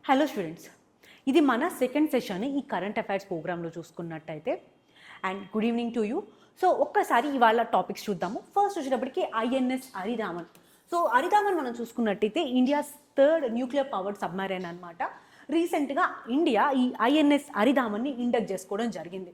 Hello students, ఇది మన second session ఈ కరెంట్ అఫైర్స్ ప్రోగ్రాంలో చూసుకున్నట్టయితే. And good evening to you. So ఒక్కసారి ఇవాళ టాపిక్స్ చూద్దాము. ఫస్ట్ వచ్చేటప్పటికి ఐఎన్ఎస్ అరిదామన్. సో అరిదామన్ మనం చూసుకున్నట్టయితే India's third nuclear powered submarine అనమాట. రీసెంట్గా ఇండియా ఈ ఐఎన్ఎస్ అరిదామన్ని ఇండక్ట్ చేసుకోవడం జరిగింది.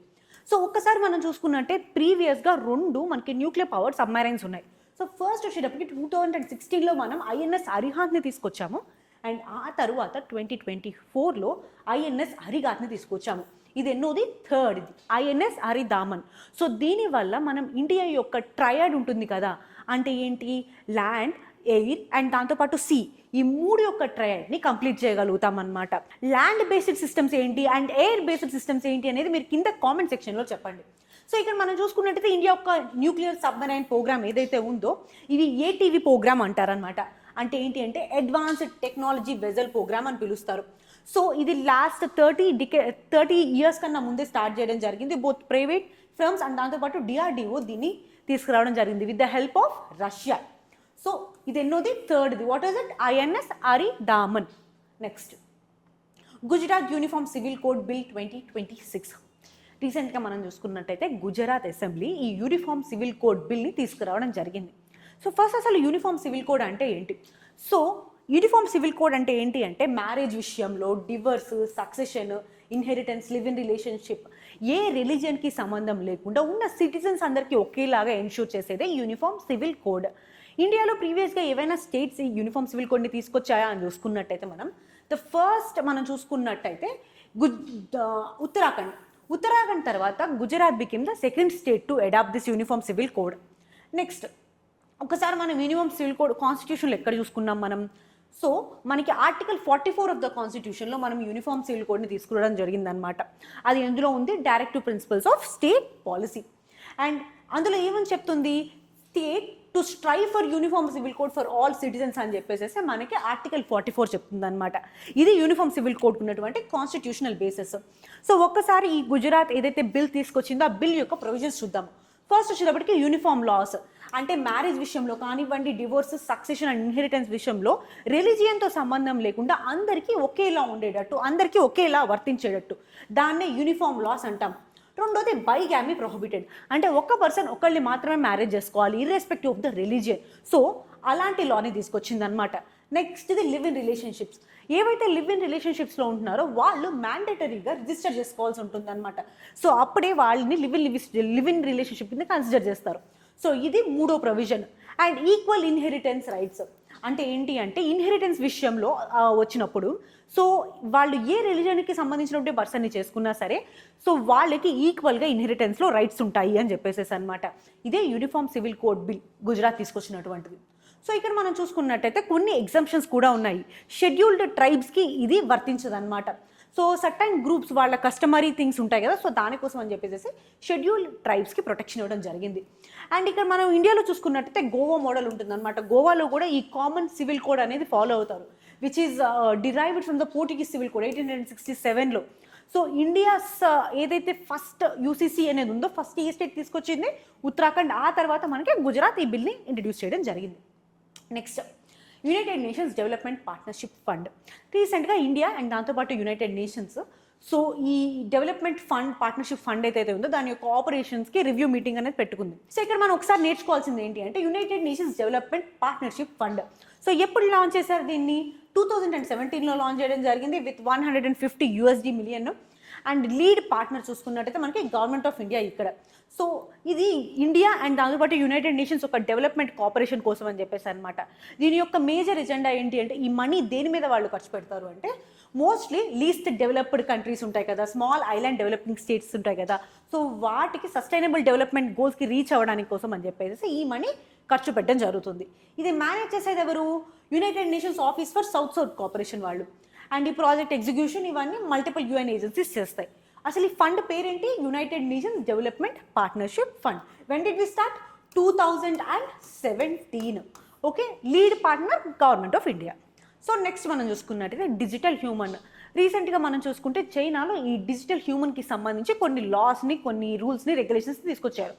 సో ఒక్కసారి మనం చూసుకున్నట్టే ప్రీవియస్గా రెండు మనకి న్యూక్లియర్ పవర్డ్ సబ్మెరైన్స్ ఉన్నాయి. సో ఫస్ట్ వచ్చేటప్పటికి 2016లో మనం ఐఎన్ఎస్ అరిహాంత్ని తీసుకొచ్చాము. అండ్ ఆ తర్వాత 2024లో ఐఎన్ఎస్ హరిగాత్ని తీసుకొచ్చాము. ఇది ఎన్నోది? థర్డ్. ఇది ఐఎన్ఎస్ హరిదామన్. సో దీనివల్ల మనం ఇండియా యొక్క ట్రయడ్ ఉంటుంది కదా, అంటే ఏంటి, ల్యాండ్, ఎయిర్ అండ్ దాంతోపాటు సీ, ఈ మూడు యొక్క ట్రయడ్ని కంప్లీట్ చేయగలుగుతాం అనమాట. ల్యాండ్ బేస్డ్ సిస్టమ్స్ ఏంటి అండ్ ఎయిర్ బేస్డ్ సిస్టమ్స్ ఏంటి అనేది మీరు కింద కామెంట్ సెక్షన్లో చెప్పండి. సో ఇక్కడ మనం చూసుకున్నట్టయితే ఇండియా యొక్క న్యూక్లియర్ సబ్మెరైన్ ప్రోగ్రామ్ ఏదైతే ఉందో ఇది ఏటీవీ ప్రోగ్రామ్ అంటారనమాట. అంటే ఏంటి అంటే అడ్వాన్స్డ్ టెక్నాలజీ వెజల్ ప్రోగ్రామ్ అని పిలుస్తారు. సో ఇది లాస్ట్ 30 ఇయర్స్ కన్నా ముందే స్టార్ట్ చేయడం జరిగింది. బోత్ ప్రైవేట్ ఫర్మ్స్ అండ్ దాంతోపాటు డిఆర్డిఓ దీన్ని తీసుకురావడం జరిగింది with the help of Russia. So ఇది ఎన్నోది? థర్డ్ది. What is it? INS Aridhaman. Next, Gujarat uniform civil code bill 2026. రీసెంట్గా మనం చూసుకున్నట్టయితే గుజరాత్ అసెంబ్లీ ఈ యూనిఫామ్ సివిల్ కోడ్ బిల్ని తీసుకురావడం జరిగింది. సో ఫస్ట్ అసలు యూనిఫామ్ సివిల్ కోడ్ అంటే ఏంటి? సో యూనిఫామ్ సివిల్ కోడ్ అంటే ఏంటి అంటే మ్యారేజ్ విషయంలో, divorce, succession, inheritance, live in relationship, ఏ రిలీజియన్కి సంబంధం లేకుండా ఉన్న సిటిజన్స్ అందరికీ ఒకేలాగా ఎన్ష్యూర్ చేసేదే యూనిఫామ్ సివిల్ కోడ్. ఇండియాలో ప్రీవియస్గా ఏవైనా స్టేట్స్ ఈ యూనిఫామ్ సివిల్ కోడ్ని తీసుకొచ్చాయా అని చూసుకున్నట్టయితే మనం చూసుకున్నట్టయితే ఉత్తరాఖండ్ తర్వాత Gujarat became the second state to adopt this uniform civil code. Next, ఒకసారి మనం యూనిఫామ్ సివిల్ కోడ్ కాన్స్టిట్యూషన్లో ఎక్కడ చూసుకున్నాం మనం? సో మనకి ఆర్టికల్ 44 ఆఫ్ ద కాన్స్టిట్యూషన్లో మనం యూనిఫామ్ సివిల్ కోడ్ని తీసుకురావడం జరిగిందనమాట. అది ఎందులో ఉంది? Directive principles of state policy. And అందులో ఏమని చెప్తుంది? State to strive for uniform civil code for all citizens అని చెప్పేసి మనకి ఆర్టికల్ 44 చెప్తుంది అనమాట. ఇది యూనిఫామ్ సివిల్ కోడ్ ఉన్నటువంటి కాన్స్టిట్యూషనల్ బేసిస్. సో ఒక్కసారి ఈ గుజరాత్ ఏదైతే బిల్ తీసుకొచ్చిందో ఆ బిల్ యొక్క ప్రొవిజన్స్ చూద్దాము. ఫస్ట్ వచ్చేటప్పటికి యూనిఫామ్ లాస్ అంటే మ్యారేజ్ విషయంలో కానివ్వండి, డివోర్స్, సక్సెషన్ అండ్ ఇన్హెరిటెన్స్ విషయంలో రిలీజియన్తో సంబంధం లేకుండా అందరికీ ఒకేలా ఉండేటట్టు, అందరికీ ఒకేలా వర్తించేటట్టు దాన్నే యూనిఫామ్ లాస్ అంటాం. రెండోది బైగామీ ప్రొహిబిటెడ్, అంటే ఒక్క పర్సన్ ఒకళ్ళని మాత్రమే మ్యారేజ్ చేసుకోవాలి irrespective of the religion. So అలాంటి లాని తీసుకొచ్చింది అనమాట. నెక్స్ట్ ఇది లివ్ ఇన్ రిలేషన్షిప్స్. ఏవైతే లివ్ ఇన్ రిలేషన్షిప్స్లో ఉంటున్నారో వాళ్ళు మ్యాండేటరీగా రిజిస్టర్ చేసుకోవాల్సి ఉంటుంది అనమాట. సో అప్పుడే వాళ్ళని లివ్ ఇన్ రిలేషన్షిప్ కింద కన్సిడర్ చేస్తారు. సో ఇది మూడో provision. And equal inheritance rights అంటే ఏంటి అంటే ఇన్హెరిటెన్స్ విషయంలో వచ్చినప్పుడు సో వాళ్ళు ఏ రిలీజన్కి సంబంధించినటువంటి పర్సన్ని చేసుకున్నా సరే సో వాళ్ళకి ఈక్వల్గా ఇన్హెరిటెన్స్లో రైట్స్ ఉంటాయి అని చెప్పేసి అనమాట. ఇదే uniform civil code bill Gujarat తీసుకొచ్చినటువంటిది. సో ఇక్కడ మనం చూసుకున్నట్టయితే కొన్ని ఎగ్జంప్షన్స్ కూడా ఉన్నాయి. షెడ్యూల్డ్ ట్రైబ్స్కి ఇది వర్తించదన్నమాట. సో సర్టైన్ గ్రూప్స్ వాళ్ళ కస్టమరీ థింగ్స్ ఉంటాయి కదా, సో దానికోసం అని చెప్పేసి షెడ్యూల్డ్ ట్రైబ్స్కి ప్రొటెక్షన్ ఇవ్వడం జరిగింది. అండ్ ఇక్కడ మనం ఇండియాలో చూసుకున్నట్టయితే గోవా మోడల్ ఉంటుందన్నమాట. గోవాలో కూడా ఈ కామన్ సివిల్ కోడ్ అనేది ఫాలో అవుతారు, which is derived from the Portuguese civil code 1867లో. సో ఇండియాస్ ఏదైతే ఫస్ట్ యూసీసీ అనేది ఉందో ఫస్ట్ ఈ స్టేట్ తీసుకొచ్చింది ఉత్తరాఖండ్. ఆ తర్వాత మనకి గుజరాత్ ఈ బిల్ని ఇంట్రడ్యూస్ చేయడం జరిగింది. Next, United Nations development partnership fund. రీసెంట్గా ఇండియా అండ్ దాంతోపాటు యునైటెడ్ నేషన్స్ సో ఈ డెవలప్మెంట్ ఫండ్ పార్ట్నర్షిప్ ఫండ్ ఏదైతే ఉందో దాని యొక్క ఆపరేషన్స్కి రివ్యూ మీటింగ్ అనేది పెట్టుకుంది. సో ఇక్కడ మనం ఒకసారి నేర్చుకోవాల్సింది ఏంటి అంటే United Nations development partnership fund. So ఎప్పుడు లాంచ్ చేశారు దీన్ని? 2017లో లాంచ్ చేయడం జరిగింది with $150 million. And lead partner చూసుకున్నట్టయితే మనకి గవర్నమెంట్ ఆఫ్ ఇండియా ఇక్కడ. సో ఇది ఇండియా అండ్ దాంతోపాటు యునైటెడ్ నేషన్స్ ఒక డెవలప్మెంట్ కోఆపరేషన్ కోసం అని చెప్పేసి అనమాట. దీని యొక్క మేజర్ ఎజెండా ఏంటి అంటే ఈ మనీ దేని మీద వాళ్ళు ఖర్చు పెడతారు అంటే మోస్ట్లీ లీస్ట్ డెవలప్డ్ కంట్రీస్ ఉంటాయి కదా, స్మాల్ ఐలాండ్ డెవలపింగ్ స్టేట్స్ ఉంటాయి కదా, సో వాటికి సస్టైనబుల్ డెవలప్మెంట్ గోల్స్కి రీచ్ అవ్వడానికి కోసం అని చెప్పేసి ఈ మనీ ఖర్చు పెట్టడం జరుగుతుంది. ఇది మేనేజ్ చేసేది ఎవరు? United Nations office for south cooperation వాళ్ళు. అండ్ ఈ ప్రాజెక్ట్ ఎగ్జిక్యూషన్ ఇవన్నీ మల్టిపుల్ యుఎన్ ఏజెన్సీస్ చేస్తాయి. అసలు ఈ ఫండ్ పేరేంటి? United Nations development partnership fund. When did we start? 2017. Okay, lead partner government of India. So next మనం చూసుకున్నట్టయితే డిజిటల్ హ్యూమన్. రీసెంట్గా మనం చూసుకుంటే చైనాలో ఈ డిజిటల్ హ్యూమన్కి సంబంధించి కొన్ని లాస్ని, కొన్ని రూల్స్ని, రెగ్యులేషన్స్ని తీసుకొచ్చారు.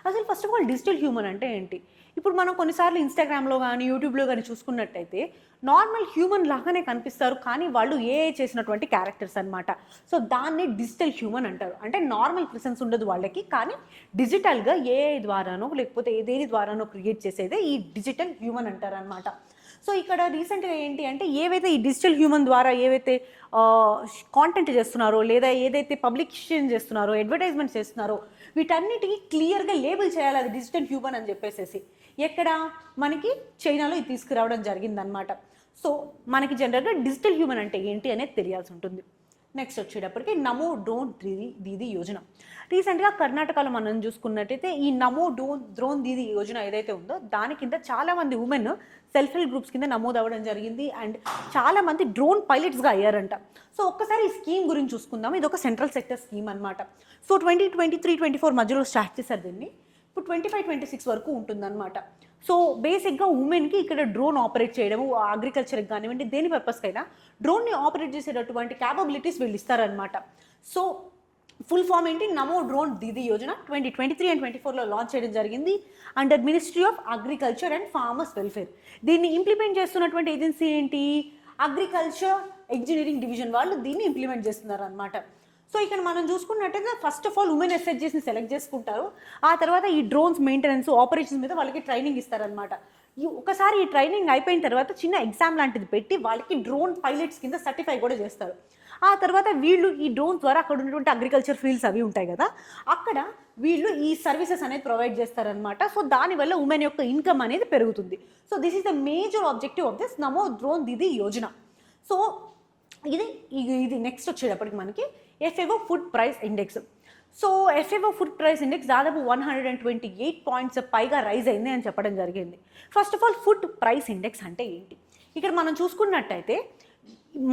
అసలు first of all digital human అంటే ఏంటి? ఇప్పుడు మనం కొన్నిసార్లు ఇన్‌స్టాగ్రామ్‌లో గానీ, యూట్యూబ్‌లో గానీ చూసుకున్నట్టయితే నార్మల్ హ్యూమన్ లాగానే కనిపిస్తారు. కానీ వాళ్ళు ఏఐ చేసినటువంటి క్యారెక్టర్స్ అనమాట. సో దాన్ని డిజిటల్ హ్యూమన్ అంటారు. అంటే నార్మల్ ప్రెసెన్స్ ఉండదు వాళ్ళకి. కానీ డిజిటల్‌గా ఏఐ ద్వారానో లేకపోతే దేని ద్వారానో క్రియేట్ చేసేదే ఈ డిజిటల్ హ్యూమన్ అంటారనమాట. సో ఇక్కడ రీసెంట్‌గా ఏంటి అంటే ఏవైతే ఈ డిజిటల్ హ్యూమన్ ద్వారా ఏవైతే కాంటెంట్ చేస్తున్నారో లేదా ఏదైతే పబ్లికేషన్ చేస్తున్నారో, అడ్వర్టైజ్మెంట్స్ చేస్తున్నారో వీటన్నిటికి క్లియర్‌గా లేబుల్ చేయాలి అది డిజిటల్ హ్యూమన్ అని చెప్పేసేసి. ఎక్కడ మనకి చైనాలో ఇది తీసుకురావడం జరిగిందనమాట. సో మనకి జనరల్గా డిజిటల్ హ్యూమన్ అంటే ఏంటి అనేది తెలియాల్సి ఉంటుంది. నెక్స్ట్ వచ్చేటప్పటికి నమో డ్రోన్ దీదీ యోజన. రీసెంట్గా కర్ణాటకలో మనం చూసుకున్నట్టయితే ఈ నమో డ్రోన్ దీదీ యోజన ఏదైతే ఉందో దాని కింద చాలామంది ఉమెన్ సెల్ఫ్ హెల్ప్ గ్రూప్స్ కింద నమోదు అవ్వడం జరిగింది. అండ్ చాలామంది డ్రోన్ పైలట్స్గా అయ్యారంట. సో ఒక్కసారి ఈ స్కీమ్ గురించి చూసుకుందాం. ఇది ఒక సెంట్రల్ సెక్టర్ స్కీమ్ అనమాట. సో 2023-24 మధ్యలో స్టార్ట్ చేశారు దీన్ని. ఇప్పుడు 25-26 వరకు ఉంటుందన్నమాట. సో బేసిక్గా ఉమెన్కి ఇక్కడ డ్రోన్ ఆపరేట్ చేయడము, అగ్రికల్చర్కి కానివ్వండి దేని పర్పస్కైనా డ్రోన్ని ఆపరేట్ చేసేటటువంటి క్యాపబిలిటీస్ వీళ్ళు ఇస్తారనమాట. సో ఫుల్ ఫామ్ ఏంటి? నమో డ్రోన్ దీదీ యోజన 2023 and 24లో లాంచ్ చేయడం జరిగింది under ministry of agriculture and farmers welfare. దీన్ని ఇంప్లిమెంట్ చేస్తున్నటువంటి ఏజెన్సీ ఏంటి? అగ్రికల్చర్ ఇంజనీరింగ్ డివిజన్ వాళ్ళు దీన్ని ఇంప్లిమెంట్ చేస్తున్నారు అనమాట. సో ఇక్కడ మనం చూసుకున్నట్టయితే ఫస్ట్ ఆఫ్ ఆల్ ఉమెన్ ఎస్హెచ్జిస్ని సెలెక్ట్ చేసుకుంటారు. ఆ తర్వాత ఈ డ్రోన్స్ మెయింటెనెన్స్ ఆపరేషన్స్ మీద వాళ్ళకి ట్రైనింగ్ ఇస్తారనమాట. ఒకసారి ఈ ట్రైనింగ్ అయిపోయిన తర్వాత చిన్న ఎగ్జామ్ లాంటిది పెట్టి వాళ్ళకి డ్రోన్ పైలట్స్ కింద సర్టిఫై కూడా చేస్తారు. ఆ తర్వాత వీళ్ళు ఈ డ్రోన్ ద్వారా అక్కడ ఉన్నటువంటి అగ్రికల్చర్ ఫీల్డ్స్ అవి ఉంటాయి కదా, అక్కడ వీళ్ళు ఈ సర్వీసెస్ అనేది ప్రొవైడ్ చేస్తారనమాట. సో దానివల్ల ఉమెన్ యొక్క ఇన్కమ్ అనేది పెరుగుతుంది. So this is the major objective of this Namo drone Didi Yojana. So ఇది నెక్స్ట్ వచ్చేటప్పటికి మనకి FAO food price index. So FAO food price index దాదాపు 128 పాయింట్స్ పైగా రైజ్ అయింది అని చెప్పడం జరిగింది. First of all food price index అంటే ఏంటి? ఇక్కడ మనం చూసుకున్నట్టయితే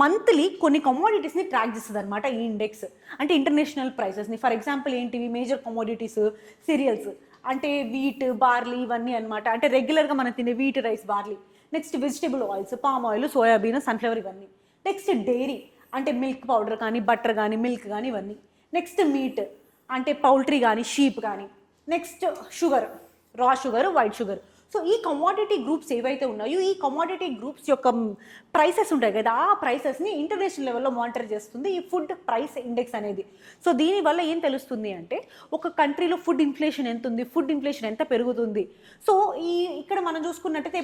మంత్లీ కొన్ని కమోడిటీస్ని ట్రాక్ చేస్తుంది అనమాట ఈ ఇండెక్స్. అంటే ఇంటర్నేషనల్ ప్రైసెస్ని. ఫర్ ఎగ్జాంపుల్ ఏంటివి? మేజర్ కమోడిటీస్, సీరియల్స్ అంటే వీట్, బార్లీ ఇవన్నీ అనమాట. అంటే రెగ్యులర్గా మనం తినే wheat, rice, barley. Next vegetable oils, palm oil, soybean, sunflower ఇవన్నీ. నెక్స్ట్ డైరీ అంటే మిల్క్ పౌడర్ కానీ, బటర్ కానీ, మిల్క్ కానీ ఇవన్నీ. నెక్స్ట్ మీట్ అంటే పౌల్ట్రీ కానీ, షీప్ కానీ. నెక్స్ట్ షుగర్, రా షుగర్, వైట్ షుగర్. సో ఈ కమోడిటీ గ్రూప్స్ ఏవైతే ఉన్నాయో ఈ కమోడిటీ గ్రూప్స్ యొక్క ప్రైసెస్ ఉంటాయి కదా, ఆ ప్రైసెస్ని ఇంటర్నేషనల్ లెవెల్లో మానిటర్ చేస్తుంది ఈ ఫుడ్ ప్రైస్ ఇండెక్స్ అనేది. సో దీనివల్ల ఏం తెలుస్తుంది అంటే ఒక కంట్రీలో ఫుడ్ ఇన్ఫ్లేషన్ ఎంత ఉంది, ఫుడ్ ఇన్ఫ్లేషన్ ఎంత పెరుగుతుంది. సో ఇక్కడ మనం చూసుకున్నట్టయితే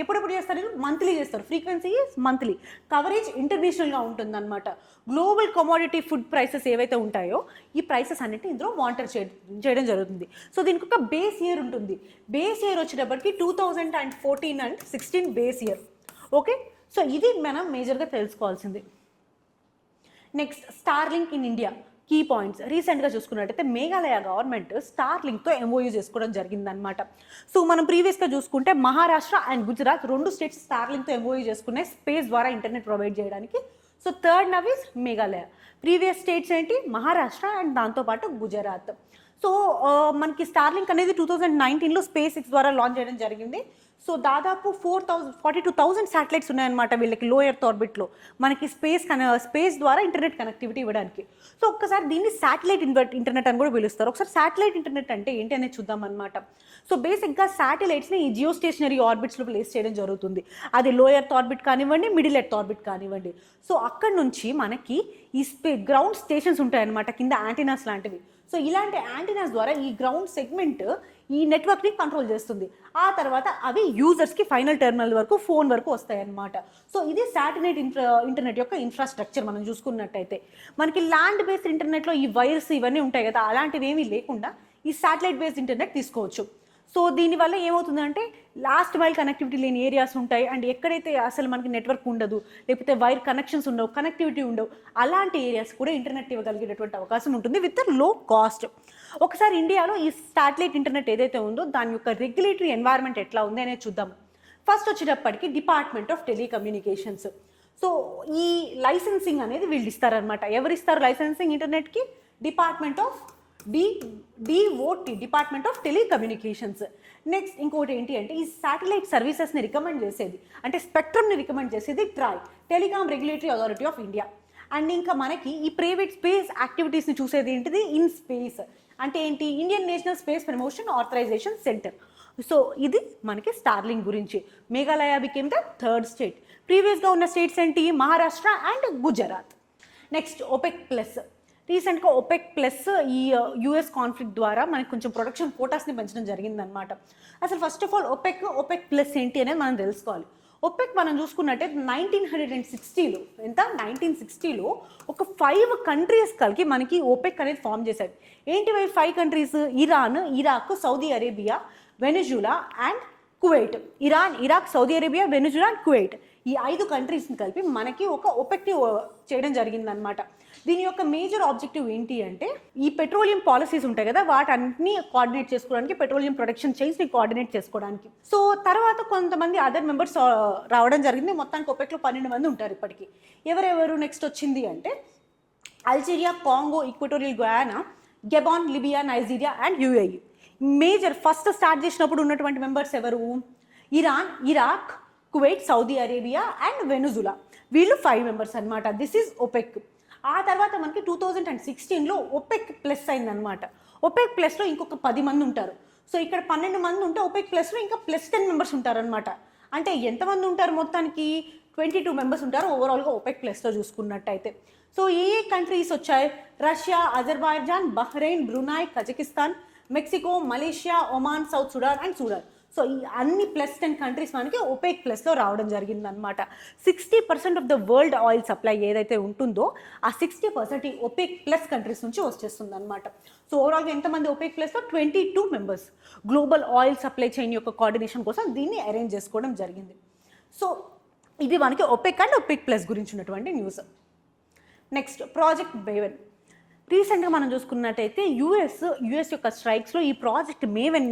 ఎప్పుడెప్పుడు చేస్తారు? మంత్లీ చేస్తారు. ఫ్రీక్వెన్సీ మంత్లీ, కవరేజ్ ఇంటర్నేషనల్గా ఉంటుంది అనమాట. గ్లోబల్ కమోడిటీ ఫుడ్ ప్రైసెస్ ఏవైతే ఉంటాయో ఈ ప్రైసెస్ అన్నిటి ఇందులో మానిటర్ చేయడం జరుగుతుంది. సో దీనికి ఒక బేస్ ఇయర్ ఉంటుంది. బేస్ ఇయర్ వచ్చేటప్పటికి 2014 and 16 base year. Okay, so ఇది మనం మేజర్గా తెలుసుకోవాల్సింది. Next Starlink in India key points. రీసెంట్గా చూసుకున్నట్టయితే మేఘాలయ గవర్నమెంట్ స్టార్లింక్తో MOU చేసుకోవడం జరిగిందనమాట. సో మనం ప్రీవియస్గా చూసుకుంటే మహారాష్ట్ర అండ్ గుజరాత్ రెండు స్టేట్స్ స్టార్లింక్తో MOU చేసుకున్నాయి స్పేస్ ద్వారా ఇంటర్నెట్ ప్రొవైడ్ చేయడానికి. So third now is Meghalaya. Previous states ఏంటి? మహారాష్ట్ర అండ్ దాంతోపాటు గుజరాత్. సో మనకి స్టార్లింక్ అనేది 2019లో SpaceX ద్వారా లాంచ్ చేయడం జరిగింది. సో దాదాపు 42,000 శాటిలైట్స్ ఉన్నాయన్నమాట వీళ్ళకి లో ఎర్త్ ఆర్బిట్లో మనకి స్పేస్ ద్వారా ఇంటర్నెట్ కనెక్టివిటీ ఇవ్వడానికి. సో ఒక్కసారి దీన్ని శాటిలైట్ ఇంటర్నెట్ అని కూడా పిలుస్తారు. ఒకసారి శాటిలైట్ ఇంటర్నెట్ అంటే ఏంటి అనేది చూద్దాం అనమాట. సో బేసిక్గా శాటిలైట్స్ని ఈ జియో స్టేషనరీ ఆర్బిట్స్లో ప్లేస్ చేయడం జరుగుతుంది. అది లో ఎర్త్ ఆర్బిట్ కానివ్వండి, మిడిల్ ఎర్త్ ఆర్బిట్ కానివ్వండి. సో అక్కడ నుంచి మనకి ఈ గ్రౌండ్ స్టేషన్స్ ఉంటాయన్నమాట కింద యాంటీనాస్ లాంటివి. సో ఇలాంటి యాంటీనాస్ ద్వారా ఈ గ్రౌండ్ సెగ్మెంట్ ఈ నెట్వర్క్ని కంట్రోల్ చేస్తుంది. ఆ తర్వాత అవి యూజర్స్కి ఫైనల్ టెర్మినల్ వరకు, ఫోన్ వరకు వస్తాయన్నమాట. సో ఇది శాటిలైట్ ఇంటర్నెట్ యొక్క ఇన్ఫ్రాస్ట్రక్చర్. మనం చూసుకున్నట్టయితే మనకి ల్యాండ్ బేస్డ్ ఇంటర్నెట్లో ఈ వైర్స్ ఇవన్నీ ఉంటాయి కదా, అలాంటివి ఏమీ లేకుండా ఈ శాటిలైట్ బేస్డ్ ఇంటర్నెట్ తీసుకోవచ్చు. సో దీనివల్ల ఏమవుతుందంటే లాస్ట్ మైల్ కనెక్టివిటీ లేని ఏరియాస్ ఉంటాయి అండ్ ఎక్కడైతే అసలు మనకి నెట్వర్క్ ఉండదు, లేకపోతే వైర్ కనెక్షన్స్ ఉండవు, కనెక్టివిటీ ఉండవు, అలాంటి ఏరియాస్ కూడా ఇంటర్నెట్ ఇవ్వగలిగేటటువంటి అవకాశం ఉంటుంది విత్ లో కాస్ట్. ఒకసారి ఇండియాలో ఈ శాటిలైట్ ఇంటర్నెట్ ఏదైతే ఉందో దాని యొక్క రెగ్యులేటరీ ఎన్వైర్న్మెంట్ ఎట్లా ఉంది అనేది చూద్దాం. ఫస్ట్ వచ్చేటప్పటికి డిపార్ట్మెంట్ ఆఫ్ టెలికమ్యూనికేషన్స్. సో ఈ లైసెన్సింగ్ అనేది వీళ్ళు ఇస్తారనమాట. ఎవరు ఇస్తారు లైసెన్సింగ్ ఇంటర్నెట్కి? Department of DOT, department of telecommunications. Next ఇంకోటి ఏంటి అంటే ఈ శాటిలైట్ సర్వీసెస్ని రికమెండ్ చేసేది అంటే స్పెక్ట్రమ్ని రికమెండ్ చేసేది TRAI, telecom regulatory authority of India. And ఇంకా మనకి ఈ ప్రైవేట్ స్పేస్ యాక్టివిటీస్ని చూసేది ఏంటిది ఇన్ స్పేస్ అంటే ఏంటి Indian national space promotion authorisation centre. So ఇది మనకి స్టార్లింక్ గురించి. Meghalaya became the third state. ప్రీవియస్గా ఉన్న స్టేట్స్ ఏంటి Maharashtra and Gujarat. Next OPEC plus. రీసెంట్గా OPEC ప్లస్ ఈ US కాన్ఫ్లిక్ట్ ద్వారా మనకి కొంచెం ప్రొడక్షన్ కోటాస్ని పెంచడం జరిగిందనమాట. అసలు first of all OPEC plus ఏంటి అనేది మనం తెలుసుకోవాలి. OPEC మనం చూసుకున్నట్టే 1960లో ఎంత 1960లో ఒక 5 కంట్రీస్ కలిగి మనకి OPEC అనేది ఫామ్ చేశాడు. ఏంటి 5 countries? Iran, Iraq, Saudi Arabia, Venezuela and Kuwait. Iran, Iraq, Saudi Arabia, Venezuela and Kuwait ఈ 5 కంట్రీస్ని కలిపి మనకి ఒక OPECని చేయడం జరిగిందనమాట. దీని యొక్క మేజర్ ఆబ్జెక్టివ్ ఏంటి అంటే ఈ పెట్రోలియం పాలసీస్ ఉంటాయి కదా వాటన్నిటిని కోఆర్డినేట్ చేసుకోవడానికి, పెట్రోలియం ప్రొడక్షన్ చైన్స్ని కోఆర్డినేట్ చేసుకోవడానికి. సో తర్వాత కొంతమంది అదర్ మెంబర్స్ రావడం జరిగింది. మొత్తానికి OPECలో 12 మంది ఉంటారు ఇప్పటికీ. ఎవరెవరు నెక్స్ట్ వచ్చింది అంటే Algeria, Congo, Equatorial Guinea, Gabon, Libya, Nigeria and UAE. Major first start చేసినప్పుడు ఉన్నటువంటి మెంబర్స్ ఎవరు? Iran, Iraq, Kuwait, Saudi Arabia and Venezuela. వీళ్ళు 5 మెంబర్స్ అనమాట. This is OPEC. ఆ తర్వాత మనకి 2016లో OPEC ప్లస్ అయిందనమాట. OPEC ప్లస్లో ఇంకొక 10 మంది ఉంటారు. సో ఇక్కడ 12 మంది ఉంటే OPEC ప్లస్లో ఇంకా +10 మెంబర్స్ ఉంటారనమాట. అంటే ఎంతమంది ఉంటారు మొత్తానికి? 22 మెంబర్స్ ఉంటారు ఓవరాల్గా OPEC ప్లస్లో చూసుకున్నట్టయితే. సో ఏ కంట్రీస్ వచ్చాయి? Russia, Azerbaijan, Bahrain, Brunei, Kazakhstan, Mexico, Malaysia, Oman, south Sudan and Sudan. So ఈ అన్ని +10 కంట్రీస్ మనకి OPEC ప్లస్లో రావడం జరిగిందనమాట. 60% of the world oil supply ఏదైతే ఉంటుందో ఆ 60% ఈ OPEC ప్లస్ కంట్రీస్ నుంచి వచ్చేస్తుంది అనమాట. సో ఓవరాల్గా ఎంతమంది OPEC ప్లస్లో? 22 members. Global oil supply chain యొక్క కోఆర్డినేషన్ కోసం దీన్ని అరేంజ్ చేసుకోవడం జరిగింది. సో ఇది మనకి OPEC అండ్ OPEC ప్లస్ గురించి ఉన్నటువంటి న్యూస్. Next project maven. రీసెంట్గా మనం చూసుకున్నట్టయితే యుఎస్ యొక్క స్ట్రైక్స్లో ఈ ప్రాజెక్ట్ మేవెన్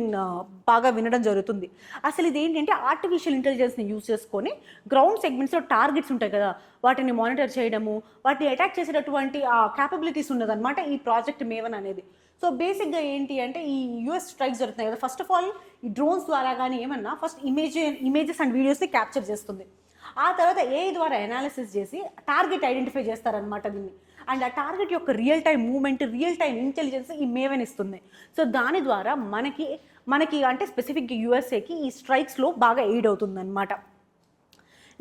బాగా వినడం జరుగుతుంది. అసలు ఇది ఏంటంటే ఆర్టిఫిషియల్ ఇంటెలిజెన్స్ని యూజ్ చేసుకొని గ్రౌండ్ సెగ్మెంట్స్లో టార్గెట్స్ ఉంటాయి కదా వాటిని మానిటర్ చేయడము, వాటిని అటాక్ చేసేటటువంటి ఆ క్యాపబిలిటీస్ ఉన్నదన్నమాట ఈ ప్రాజెక్ట్ మేవెన్ అనేది. సో బేసిక్గా ఏంటి అంటే ఈ US స్ట్రైక్స్ జరుగుతున్నాయి కదా, ఫస్ట్ ఆఫ్ ఆల్ ఈ డ్రోన్స్ ద్వారా కానీ ఏమన్నా ఫస్ట్ ఇమేజెస్ అండ్ వీడియోస్ని క్యాప్చర్ చేస్తుంది. ఆ తర్వాత AI ద్వారా అనాలిసిస్ చేసి టార్గెట్ ఐడెంటిఫై చేస్తారనమాట దీన్ని. అండ్ ఆ టార్గెట్ యొక్క real time movement, real time intelligence ఈ మేవెన్ ఇస్తుంది. సో దాని ద్వారా మనకి అంటే స్పెసిఫిక్గా USAకి ఈ స్ట్రైక్స్లో బాగా ఎయిడ్ అవుతుందన్నమాట.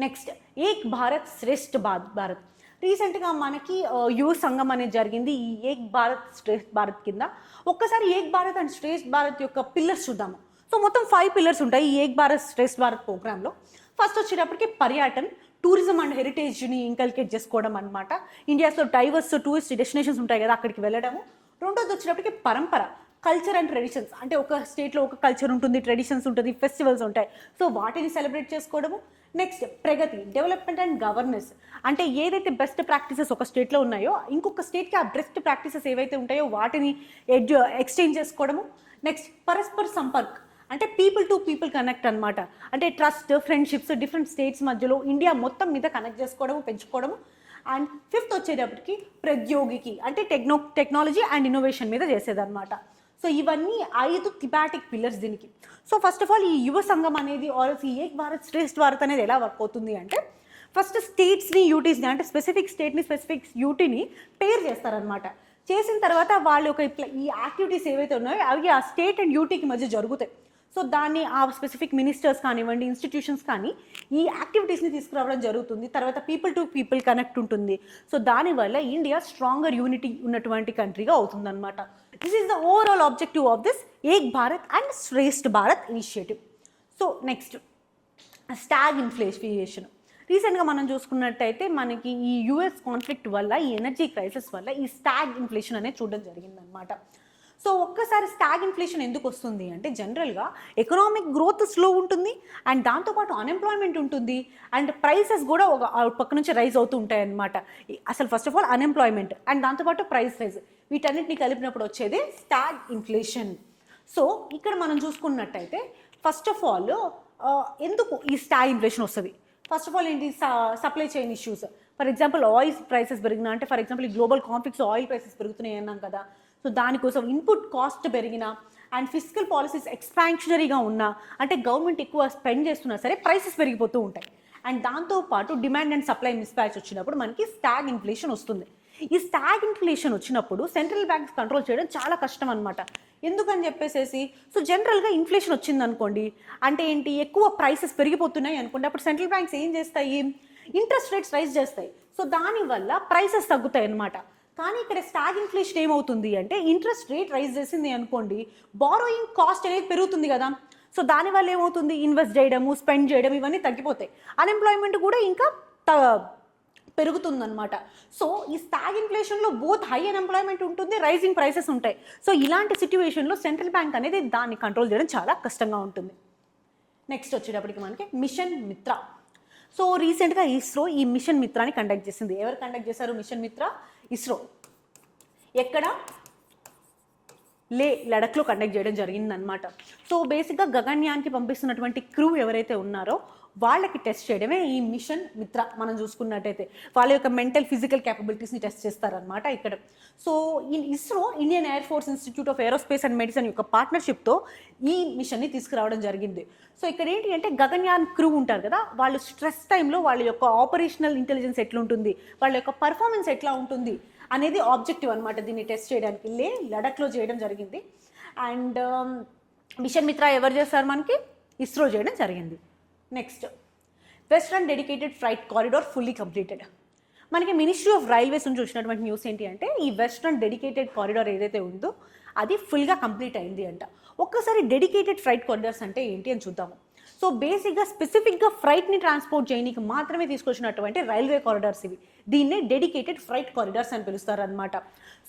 నెక్స్ట్ ఏక్ భారత్ శ్రేష్ఠ భారత్. రీసెంట్గా మనకి యువ సంఘం అనేది జరిగింది ఈ ఏక్ భారత్ శ్రేష్ఠ భారత్ కింద. ఒక్కసారి ఏక్ భారత్ అండ్ శ్రేష్ఠ భారత్ యొక్క పిల్లర్స్ చూద్దాము. సో మొత్తం 5 పిల్లర్స్ ఉంటాయి ఈ ఏక్ భారత్ శ్రేష్ఠ భారత్ ప్రోగ్రాంలో. ఫస్ట్ వచ్చేటప్పటికి పర్యాటన్, టూరిజం అండ్ హెరిటేజ్ని ఇంకల్కేట్ చేసుకోవడం అనమాట. ఇండియాస్లో డైవర్స్ టూరిస్ట్ డెస్టినేషన్స్ ఉంటాయి కదా అక్కడికి వెళ్ళడము. రెండోది వచ్చేటప్పటికి పరంపర, కల్చర్ అండ్ ట్రెడిషన్స్. అంటే ఒక స్టేట్లో ఒక కల్చర్ ఉంటుంది, ట్రెడిషన్స్ ఉంటుంది, ఫెస్టివల్స్ ఉంటాయి. సో వాటిని సెలబ్రేట్ చేసుకోవడము. Next Pragati, development and governance. అంటే ఏదైతే బెస్ట్ ప్రాక్టీసెస్ ఒక స్టేట్లో ఉన్నాయో ఇంకొక స్టేట్కి ఆ బెస్ట్ ప్రాక్టీసెస్ ఏవైతే ఉంటాయో వాటిని ఎక్స్చేంజ్ చేసుకోవడము. నెక్స్ట్ పరస్పర సంపర్క్, అంటే పీపుల్ టు పీపుల్ కనెక్ట్ అనమాట. అంటే ట్రస్ట్, ఫ్రెండ్షిప్స్ డిఫరెంట్ స్టేట్స్ మధ్యలో ఇండియా మొత్తం మీద కనెక్ట్ చేసుకోవడము, పెంచుకోవడము. అండ్ ఫిఫ్త్ వచ్చేటప్పటికి ప్రద్యోగికి, అంటే టెక్నాలజీ అండ్ ఇన్నోవేషన్ మీద చేసేదన్నమాట. సో ఇవన్నీ 5 థిమాటిక్ పిల్లర్స్ దీనికి. సో ఫస్ట్ ఆఫ్ ఆల్ ఈ యువ సంఘం అనేది ఆర్ ఈ ఏక్ భారత్ శ్రేష్ఠ భారత్ అనేది ఎలా వర్క్ అవుతుంది అంటే ఫస్ట్ స్టేట్స్ని యూటీస్ని అంటే స్పెసిఫిక్ స్టేట్ని స్పెసిఫిక్ యూటీని పేర్ చేస్తారనమాట. చేసిన తర్వాత వాళ్ళు ఒక ఈ యాక్టివిటీస్ ఏవైతే ఉన్నాయో అవి ఆ స్టేట్ అండ్ యూటీకి మధ్య జరుగుతాయి. సో దాన్ని ఆ స్పెసిఫిక్ మినిస్టర్స్ కానివ్వండి, ఇన్స్టిట్యూషన్స్ కానీ ఈ యాక్టివిటీస్ని తీసుకురావడం జరుగుతుంది. తర్వాత పీపుల్ టు పీపుల్ కనెక్ట్ ఉంటుంది. సో దానివల్ల ఇండియా స్ట్రాంగర్ యూనిటీ ఉన్నటువంటి కంట్రీగా అవుతుందన్నమాట. This is the overall objective of this Ek Bharat and Shreshtha Bharat initiative. So next stagflation. రీసెంట్గా మనం చూసుకున్నట్టయితే మనకి ఈ US కాన్ఫ్లిక్ట్ వల్ల, ఈ ఎనర్జీ క్రైసిస్ వల్ల ఈ స్టాగ్ ఇన్ఫ్లేషన్ అనేది చూడడం జరిగిందనమాట. సో ఒక్కసారి స్టాగ్ ఇన్ఫ్లేషన్ ఎందుకు వస్తుంది అంటే జనరల్గా ఎకనామిక్ గ్రోత్ స్లో ఉంటుంది అండ్ దాంతోపాటు అన్ఎంప్లాయ్మెంట్ ఉంటుంది అండ్ ప్రైసెస్ కూడా ఒక పక్క నుంచి రైజ్ అవుతూ ఉంటాయి అన్నమాట. అసలు first of all unemployment and దాంతోపాటు ప్రైస్ రైజ్ వీటన్నిటిని కలిపినప్పుడు వచ్చేది స్టాగ్ ఇన్ఫ్లేషన్. సో ఇక్కడ మనం చూసుకున్నట్టయితే ఫస్ట్ ఆఫ్ ఆల్ ఎందుకు ఈ స్టాగ్ ఇన్ఫ్లేషన్ వస్తుంది? ఫస్ట్ ఆఫ్ ఆల్ ఏంటి? Supply chain issues. For example oil prices పెరిగినా, అంటే ఫర్ ఎగ్జాంపుల్ ఈ గ్లోబల్ కాన్ఫ్లిక్ట్స్ ఆయిల్ ప్రైసెస్ పెరుగుతున్నాయి అన్నాం కదా. సో దానికోసం ఇన్పుట్ కాస్ట్ పెరిగినా అండ్ ఫిజికల్ పాలసీస్ ఎక్స్పాన్షనరీగా ఉన్నా, అంటే గవర్నమెంట్ ఎక్కువ స్పెండ్ చేస్తున్నా సరే ప్రైసెస్ పెరిగిపోతూ ఉంటాయి. అండ్ దాంతోపాటు demand and supply miss match వచ్చినప్పుడు మనకి స్టాగ్ ఇన్ఫ్లేషన్ వస్తుంది. ఈ స్టాగ్ ఇన్ఫ్లేషన్ వచ్చినప్పుడు సెంట్రల్ బ్యాంక్స్ కంట్రోల్ చేయడం చాలా కష్టం అనమాట. ఎందుకని చెప్పేసేసి సో జనరల్గా ఇన్ఫ్లేషన్ వచ్చింది అనుకోండి, అంటే ఏంటి, ఎక్కువ ప్రైసెస్ పెరిగిపోతున్నాయి అనుకోండి, అప్పుడు సెంట్రల్ బ్యాంక్స్ ఏం చేస్తాయి, ఇంట్రెస్ట్ రేట్స్ రైజ్ చేస్తాయి. సో దానివల్ల ప్రైసెస్ తగ్గుతాయి అనమాట. కానీ ఇక్కడ స్టాగ్ ఇన్ఫ్లేషన్ ఏమవుతుంది అంటే ఇంట్రెస్ట్ రేట్ రైజ్ చేసింది అనుకోండి, బారోయింగ్ కాస్ట్ అనేది పెరుగుతుంది కదా. సో దానివల్ల ఏమవుతుంది, ఇన్వెస్ట్ చేయడము, స్పెండ్ చేయడం ఇవన్నీ తగ్గిపోతాయి. అన్ఎంప్లాయ్మెంట్ కూడా ఇంకా పెరుగుతుందన్నమాట. సో ఈ స్టాగ్ ఇన్ఫ్లేషన్లో బోత్ హై అన్ఎంప్లాయ్మెంట్ ఉంటుంది, రైజింగ్ ప్రైసెస్ ఉంటాయి. సో ఇలాంటి సిచ్యువేషన్లో సెంట్రల్ బ్యాంక్ అనేది దాన్ని కంట్రోల్ చేయడం చాలా కష్టంగా ఉంటుంది. నెక్స్ట్ వచ్చేటప్పటికి మనకి మిషన్ మిత్ర. సో రీసెంట్గా ఇస్రో ఈ మిషన్ మిత్రాని కండక్ట్ చేసింది. ఎవరు కండక్ట్ చేశారు మిషన్ మిత్ర? ఇస్రో. ఎక్కడ? లడఖ్లో కండక్ట్ చేయడం జరిగిందనమాట. సో బేసిక్గా గగన్యాన్కి పంపిస్తున్నటువంటి క్రూ ఎవరైతే ఉన్నారో వాళ్ళకి టెస్ట్ చేయడమే ఈ మిషన్ మిత్ర. మనం చూసుకున్నట్టయితే వాళ్ళ యొక్క మెంటల్ ఫిజికల్ క్యాపబిలిటీస్ని టెస్ట్ చేస్తారనమాట ఇక్కడ. So ISRO Indian air force institute of aerospace and medicine యొక్క పార్ట్నర్షిప్తో ఈ మిషన్ని తీసుకురావడం జరిగింది. సో ఇక్కడ ఏంటి అంటే గగన్యాన్ క్రూ ఉంటారు కదా, వాళ్ళు స్ట్రెస్ టైంలో వాళ్ళ యొక్క ఆపరేషనల్ ఇంటెలిజెన్స్ ఎట్లుంటుంది, వాళ్ళ యొక్క పర్ఫార్మెన్స్ ఎట్లా ఉంటుంది అనేది ఆబ్జెక్టివ్ అనమాట. దీన్ని టెస్ట్ చేయడానికి లడఖ్లో చేయడం జరిగింది. అండ్ మిషన్ మిత్ర ఎవరు చేస్తారు మనకి? ఇస్రో చేయడం జరిగింది. Next, western dedicated freight corridor fully completed. మనకి మినిస్ట్రీ ఆఫ్ రైల్వేస్ నుంచి వచ్చినటువంటి న్యూస్ ఏంటి అంటే ఈ వెస్ట్రన్ డెడికేటెడ్ కారిడార్ ఏదైతే ఉందో అది ఫుల్గా కంప్లీట్ అయింది అంట. ఒక్కసారి డెడికేటెడ్ ఫ్రైట్ కారిడార్స్ అంటే ఏంటి అని చూద్దాము. సో బేసిక్గా స్పెసిఫిక్గా ఫ్రైట్ని ట్రాన్స్పోర్ట్ చేయడానికి మాత్రమే తీసుకొచ్చినటువంటి రైల్వే కారిడార్స్ ఇవి. దీన్నే డెడికేటెడ్ ఫ్రైట్ కారిడార్స్ అని పిలుస్తారు అనమాట.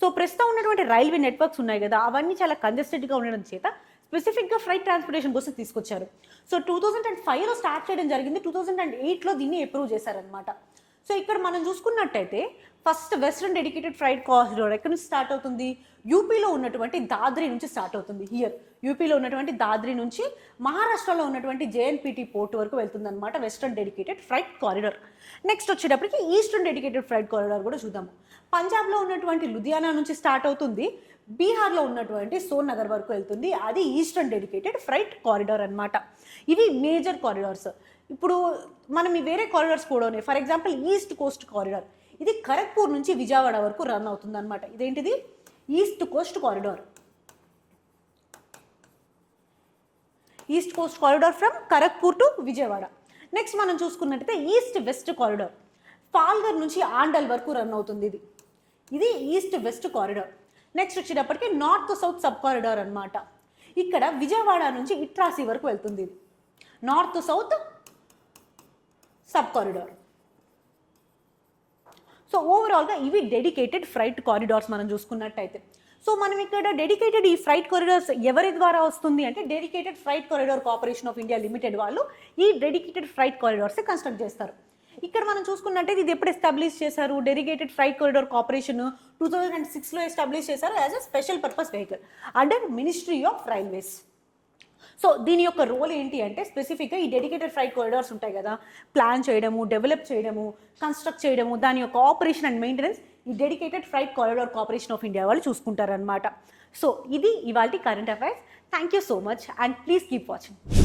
సో ప్రస్తుతం ఉన్నటువంటి రైల్వే నెట్వర్క్స్ ఉన్నాయి కదా, అవన్నీ చాలా కంజెస్టెడ్గా ఉండడం చేత స్పెసిఫిక్గా ఫ్రైట్ ట్రాన్స్పోర్టేషన్ కోసం తీసుకొచ్చారు. సో 2005లో స్టార్ట్ చేయడం జరిగింది, 2008లో దీన్ని అప్రూవ్ చేశారనమాట. సో ఇక్కడ మనం చూసుకున్నట్టయితే first western dedicated freight corridor ఎక్కడి నుంచి స్టార్ట్ అవుతుంది? యూపీలో ఉన్నటువంటి దాద్రి నుంచి స్టార్ట్ అవుతుంది. యూపీలో ఉన్నటువంటి దాద్రి నుంచి మహారాష్ట్రలో ఉన్నటువంటి జేఎన్పీటీ పోర్ట్ వరకు వెళ్తుంది అనమాట western dedicated freight corridor. Next వచ్చేటప్పటికి ఈస్టర్న్ డెడికేటెడ్ ఫ్రైట్ కారిడార్ కూడా చూద్దాము. పంజాబ్లో ఉన్నటువంటి లుధియానా నుంచి స్టార్ట్ అవుతుంది, బీహార్లో ఉన్నటువంటి సోన్నగర్ వరకు వెళ్తుంది. అది ఈస్టర్న్ డెడికేటెడ్ ఫ్రైట్ కారిడార్ అనమాట. ఇవి మేజర్ కారిడార్స్. ఇప్పుడు మనం ఈ వేరే కారిడార్స్ కూడా ఉన్నాయి. For example east Coast corridor, ఇది ఖరగ్పూర్ నుంచి విజయవాడ వరకు రన్ అవుతుంది అనమాట. ఇదేంటిది? East Coast corridor. East Coast corridor from Kharagpur to Vijayawada. Next మనం చూసుకున్నట్టయితే ఈస్ట్ వెస్ట్ కారిడార్, పాల్ఘర్ నుంచి ఆండల్ వరకు రన్ అవుతుంది. ఇది ఈస్ట్ వెస్ట్ కారిడార్. నెక్స్ట్ వచ్చేటప్పటికి నార్త్ సౌత్ సబ్ కారిడార్ అనమాట. ఇక్కడ విజయవాడ నుంచి ఇట్రాసి వరకు వెళ్తుంది. ఇది north south sub corridor. So ఓవరాల్గా ఇవి డెడికేటెడ్ ఫ్రైట్ కారిడార్స్ మనం చూసుకున్నట్టయితే. సో మనం ఇక్కడ డెడికేటెడ్ ఈ ఫ్రైట్ కారిడార్స్ ఎవరి ద్వారా వస్తుంది అంటే dedicated freight corridor corporation of India limited వాళ్ళు ఈ డెడికేటెడ్ ఫ్రైట్ కారిడార్స్ కన్స్ట్రక్ట్ చేస్తారు. ఇక్కడ మనం చూసుకున్నట్టయితే ఇది ఎప్పుడు ఎస్టాబ్లిష్ చేశారు? డెడికేటెడ్ ఫ్రైట్ కారిడార్ కార్పొరేషన్ 2006లో ఎస్టాబ్లిష్ చేశారు as a special purpose vehicle under ministry of railways. So దీని యొక్క రోల్ ఏంటి అంటే స్పెసిఫిక్గా ఈ డెడికేటెడ్ ఫ్రైట్ కారిడార్స్ ఉంటాయి కదా, ప్లాన్ చేయడము, డెవలప్ చేయడము, కన్స్ట్రక్ట్ చేయడము, దాని యొక్క ఆపరేషన్ అండ్ మెయింటెనెన్స్ ఈ dedicated freight corridor corporation of India వాళ్ళు చూసుకుంటారనమాట. సో ఇది ఇవాల్టి current affairs. Thank you so much and please keep watching.